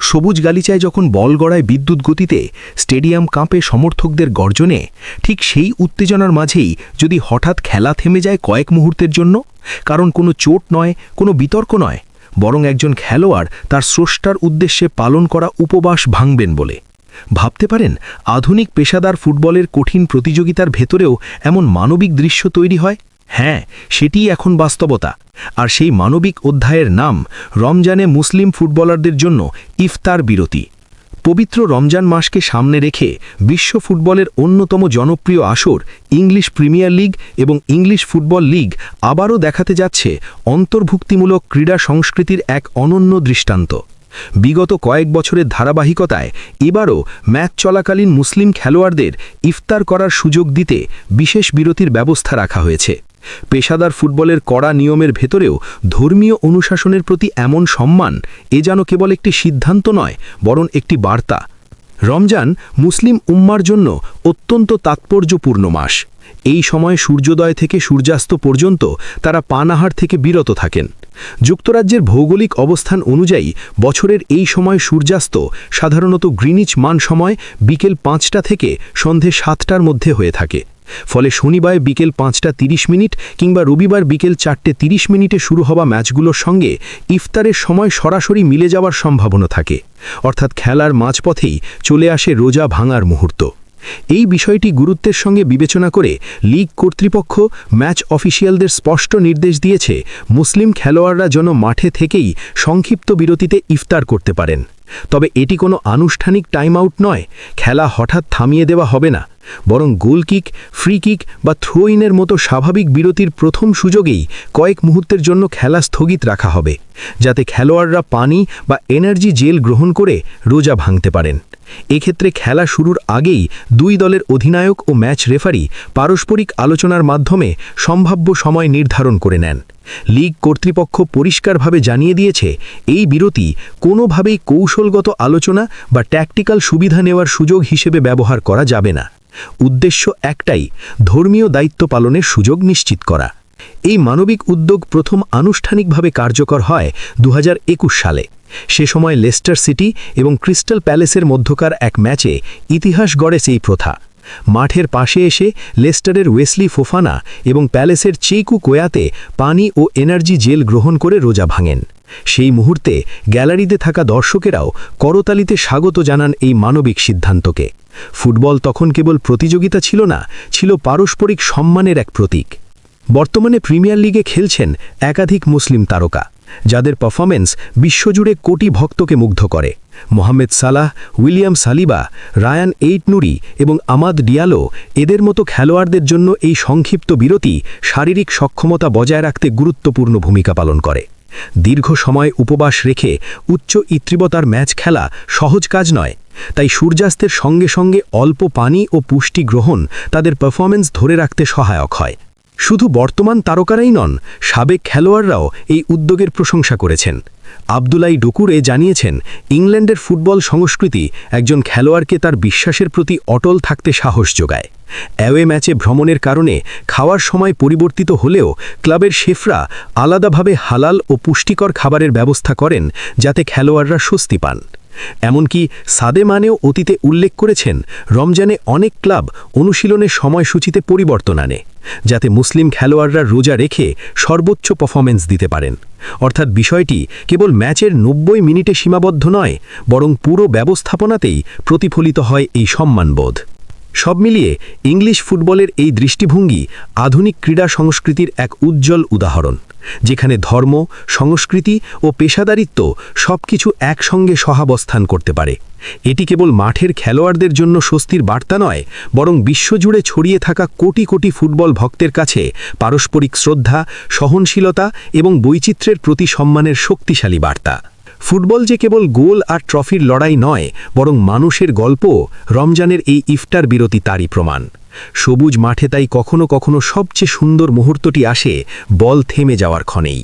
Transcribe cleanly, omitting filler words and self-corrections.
সবুজ গালিচায় যখন বল গড়ায় বিদ্যুৎ গতিতে, স্টেডিয়াম কাঁপে সমর্থকদের গর্জনে, ঠিক সেই উত্তেজনার মাঝেই যদি হঠাৎ খেলা থেমে যায় কয়েক মুহূর্তের জন্য, কারণ কোনো চোট নয়, কোনো বিতর্ক নয়, বরং একজন খেলোয়াড় তার স্রষ্টার উদ্দেশ্যে পালন করা উপবাস ভাঙবেন বলে। ভাবতে পারেন, আধুনিক পেশাদার ফুটবলের কঠিন প্রতিযোগিতার ভেতরেও এমন মানবিক দৃশ্য তৈরি হয়। হ্যাঁ, সেটিই এখন বাস্তবতা। আর সেই মানবিক অধ্যায়ের নাম রমজানে মুসলিম ফুটবলারদের জন্য ইফতার বিরতি। পবিত্র রমজান মাসকে সামনে রেখে বিশ্ব ফুটবলের অন্যতম জনপ্রিয় আসর ইংলিশ প্রিমিয়ার লিগ এবং ইংলিশ ফুটবল লিগ আবারও দেখাতে যাচ্ছে অন্তর্ভুক্তিমূলক ক্রীড়া সংস্কৃতির এক অনন্য দৃষ্টান্ত। বিগত কয়েক বছরের ধারাবাহিকতায় এবারও ম্যাচ চলাকালীন মুসলিম খেলোয়াড়দের ইফতার করার সুযোগ দিতে বিশেষ বিরতির ব্যবস্থা রাখা হয়েছে। পেশাদার ফুটবলের কড়া নিয়মের ভেতরেও ধর্মীয় অনুশাসনের প্রতি এমন সম্মান যেন কেবল একটি সিদ্ধান্ত নয়, বরং একটি বার্তা। রমজান মুসলিম উম্মার জন্য অত্যন্ত তাৎপর্যপূর্ণ মাস। এই সময় সূর্যোদয় থেকে সূর্যাস্ত পর্যন্ত তারা পানাহার থেকে বিরত থাকেন। যুক্তরাজ্যের ভৌগোলিক অবস্থান অনুযায়ী বছরের এই সময় সূর্যাস্ত সাধারণত গ্রিনিচ মান সময় বিকেল 5টা থেকে সন্ধে 7টার মধ্যে হয়ে থাকে। ফলে শনিবার বিকেল 5টা 30 মিনিট কিংবা রবিবার বিকেল 4টে 30 মিনিটে শুরু হওয়া ম্যাচগুলোর সঙ্গে ইফতারের সময় সরাসরি মিলে যাওয়ার সম্ভাবনা থাকে, অর্থাৎ খেলার মাঝপথেই চলে আসে রোজা ভাঙার মুহূর্ত। এই বিষয়টি গুরুত্বের সঙ্গে বিবেচনা করে লিগ কর্তৃপক্ষ ম্যাচ অফিসিয়ালদের স্পষ্ট নির্দেশ দিয়েছে মুসলিম খেলোয়াড়রা যেন মাঠে থেকেই সংক্ষিপ্ত বিরতিতে ইফতার করতে পারেন। তবে এটি কোনো আনুষ্ঠানিক টাইম আউট নয়, খেলা হঠাৎ থামিয়ে দেওয়া হবে না, বরং গোল কিক, ফ্রি কিক বা থ্রো ইনের মতো স্বাভাবিক বিরতির প্রথম সুযোগেই কয়েক মুহূর্তের জন্য খেলা স্থগিত রাখা হবে, যাতে খেলোয়াড়রা পানি বা এনার্জি জেল গ্রহণ করে রোজা ভাঙতে পারেন। এক্ষেত্রে খেলা শুরুর আগেই দুই দলের অধিনায়ক ও ম্যাচ রেফারি পারস্পরিক আলোচনার মাধ্যমে সম্ভাব্য সময় নির্ধারণ করে নেন। লিগ কর্তৃপক্ষ পরিষ্কারভাবে জানিয়ে দিয়েছে, এই বিরতি কোনোভাবেই কৌশলগত আলোচনা বা ট্যাকটিক্যাল সুবিধা নেওয়ার সুযোগ হিসেবে ব্যবহার করা যাবে না। উদ্দেশ্য একটাই, ধর্মীয় দায়িত্ব পালনের সুযোগ নিশ্চিত করা। এই মানবিক উদ্যোগ প্রথম আনুষ্ঠানিকভাবে কার্যকর হয় 2021 সালে। সে সময় লেস্টার সিটি এবং ক্রিস্টাল প্যালেসের মধ্যকার এক ম্যাচে ইতিহাস গড়ে সেই প্রথা। মাঠের পাশে এসে লেস্টারের ওয়েসলি ফোফানা এবং প্যালেসের চেকু কোয়াতে পানি ও এনার্জি জেল গ্রহণ করে রোজা ভাঙেন। সেই মুহূর্তে গ্যালারিতে থাকা দর্শকেরাও করতালিতে স্বাগত জানান এই মানবিক সিদ্ধান্তকে। ফুটবল তখন কেবল প্রতিযোগিতা ছিল না, ছিল পারস্পরিক সম্মানের এক প্রতীক। বর্তমানে প্রিমিয়ার লিগে খেলছেন একাধিক মুসলিম তারকা, যাদের পারফরম্যান্স বিশ্বজুড়ে কোটি ভক্তকে মুগ্ধ করে। মোহাম্মদ সালাহ, উইলিয়াম সালিবা, রায়ান এইট-নুরি এবং আমাদ ডিয়ালো এদের মতো খেলোয়াড়দের জন্য এই সংক্ষিপ্ত বিরতি শারীরিক সক্ষমতা বজায় রাখতে গুরুত্বপূর্ণ ভূমিকা পালন করে। দীর্ঘ সময় উপবাস রেখে উচ্চ তীব্রতার ম্যাচ খেলা সহজ কাজ নয়, তাই সূর্যাস্তের সঙ্গে সঙ্গে অল্প পানি ও পুষ্টি গ্রহণ তাদের পারফরম্যান্স ধরে রাখতে সহায়ক হয়। শুধু বর্তমান তারকারাই নন, সাবেক খেলোয়াড়রাও এই উদ্যোগের প্রশংসা করেছেন। আব্দুলাই ডুকুরে জানিয়েছেন, ইংল্যান্ডের ফুটবল সংস্কৃতি একজন খেলোয়াড়কে তার বিশ্বাসের প্রতি অটল থাকতে সাহস যোগায়। অ্যাওয়ে ম্যাচে ভ্রমণের কারণে খাওয়ার সময় পরিবর্তিত হলেও ক্লাবের শেফরা আলাদাভাবে হালাল ও পুষ্টিকর খাবারের ব্যবস্থা করেন, যাতে খেলোয়াড়রা স্বস্তি পান। এমনকি সাদেমানেও অতীতে উল্লেখ করেছেন, রমজানে অনেক ক্লাব অনুশীলনের সময়সূচিতে পরিবর্তন আনে, যাতে মুসলিম খেলোয়াড়রা রোজা রেখে সর্বোচ্চ পারফরম্যান্স দিতে পারেন। অর্থাৎ বিষয়টি কেবল ম্যাচের 90 মিনিটে সীমাবদ্ধ নয়, বরং পুরো ব্যবস্থাপনাতেই প্রতিফলিত হয় এই সম্মানবোধ। সব মিলিয়ে ইংলিশ ফুটবলের এই দৃষ্টিভঙ্গি আধুনিক ক্রীড়া সংস্কৃতির এক উজ্জ্বল উদাহরণ, যেখানে ধর্ম, সংস্কৃতি ও পেশাদারিত্ব সবকিছু একসঙ্গে সহাবস্থান করতে পারে। এটি কেবল মাঠের খেলোয়াড়দের জন্য স্বস্তির বার্তা নয়, বরং বিশ্বজুড়ে ছড়িয়ে থাকা কোটি কোটি ফুটবল ভক্তের কাছে পারস্পরিক শ্রদ্ধা, সহনশীলতা এবং বৈচিত্র্যের প্রতি সম্মানের শক্তিশালী বার্তা। ফুটবল যে কেবল গোল আর ট্রফির লড়াই নয়, বরং মানুষের গল্প। রমজানের এই ইফতার বিরতি তারই প্রমাণ। সবুজ মাঠে তাই কখনো কখনো সবচেয়ে সুন্দর মুহূর্তটি আসে বল থেমে যাওয়ার ক্ষণেই।